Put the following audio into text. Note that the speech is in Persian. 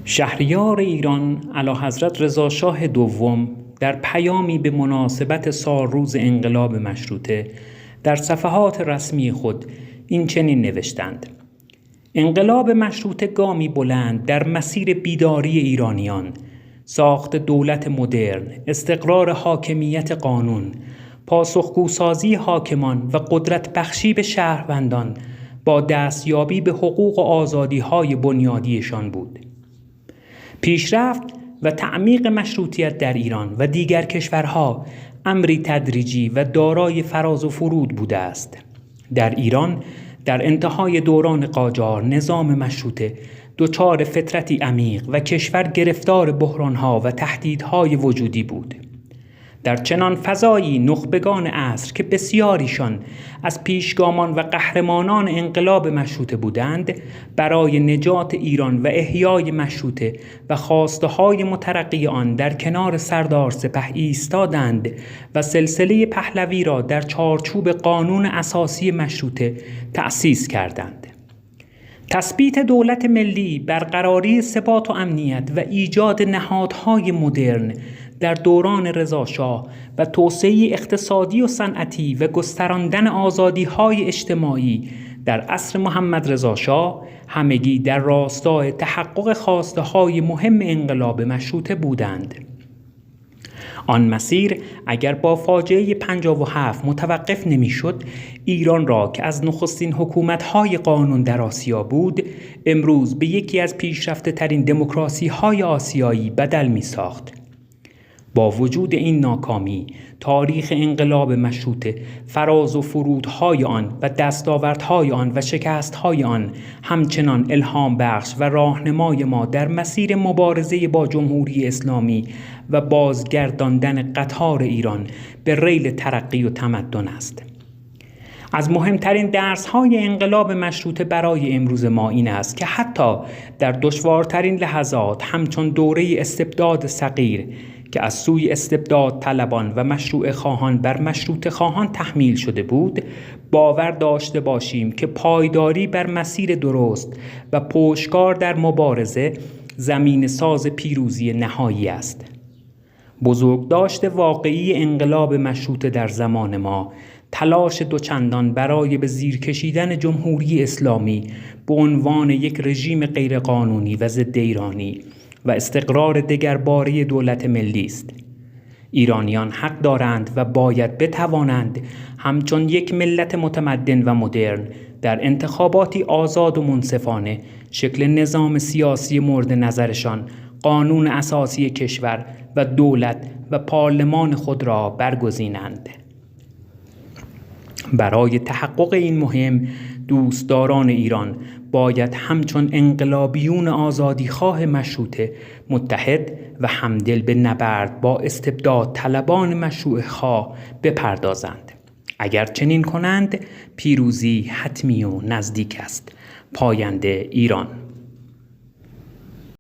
شهریار ایران اعلیحضرت رضاشاه دوم در پیامی به مناسبت سالروز انقلاب مشروطه در صفحات رسمی خود این چنین نوشتند: انقلاب مشروطه گامی بلند در مسیر بیداری ایرانیان، ساخت دولت مدرن، استقرار حاکمیت قانون، پاسخگوسازی حاکمان و قدرت بخشی به شهروندان با دستیابی به حقوق و آزادی‌های بنیادیشان بود. پیشرفت و تعمیق مشروطیت در ایران و دیگر کشورها امری تدریجی و دارای فراز و فرود بوده است. در ایران در انتهای دوران قاجار نظام مشروطه دچار فترتی عمیق و کشور گرفتار بحرانها و تهدیدهای وجودی بود. در چنان فضایی نخبگان عصر که بسیاریشان از پیشگامان و قهرمانان انقلاب مشروطه بودند، برای نجات ایران و احیای مشروطه و خواسته‌های مترقی آن در کنار سردار سپه ایستادند و سلسله پهلوی را در چارچوب قانون اساسی مشروطه تأسیس کردند. تثبیت دولت ملی، برقراری ثبات و امنیت و ایجاد نهادهای مدرن در دوران رضاشاه و توسعه اقتصادی و صنعتی و گستراندن آزادی‌های اجتماعی در عصر محمد رضاشاه همگی در راستای تحقق خواسته‌های مهم انقلاب مشروطه بودند. آن مسیر اگر با فاجعه 57 متوقف نمی‌شد، ایران را که از نخستین حکومت‌های قانون در آسیا بود، امروز به یکی از پیشرفته‌ترین دموکراسی‌های آسیایی بدل می‌ساخت. با وجود این ناکامی، تاریخ انقلاب مشروطه، فراز و فرودهای آن و دستاوردهای آن و شکستهای آن همچنان الهام بخش و راهنمای ما در مسیر مبارزه با جمهوری اسلامی و بازگرداندن قطار ایران به ریل ترقی و تمدن است. از مهمترین درس‌های انقلاب مشروطه برای امروز ما این است که حتی در دشوارترین لحظات همچون دوره استبداد صغیر که از سوی استبداد طلبان و مشروع خواهان بر مشروطه خواهان تحمیل شده بود، باور داشته باشیم که پایداری بر مسیر درست و پشتکار در مبارزه زمین ساز پیروزی نهایی است. بزرگداشت واقعی انقلاب مشروطه در زمان ما تلاش دوچندان برای به زیر کشیدن جمهوری اسلامی به عنوان یک رژیم غیرقانونی و ضد ایرانی و استقرار دگرباره دولت ملی است. ایرانیان حق دارند و باید بتوانند همچون یک ملت متمدن و مدرن در انتخاباتی آزاد و منصفانه شکل نظام سیاسی مورد نظرشان، قانون اساسی کشور و دولت و پارلمان خود را برگزینند. برای تحقق این مهم، دوستداران ایران باید همچون انقلابیون آزادیخواه مشروطه متحد و همدل به نبرد با استبداد طلبان مشروع خواه بپردازند. اگر چنین کنند، پیروزی حتمی و نزدیک است. پاینده ایران.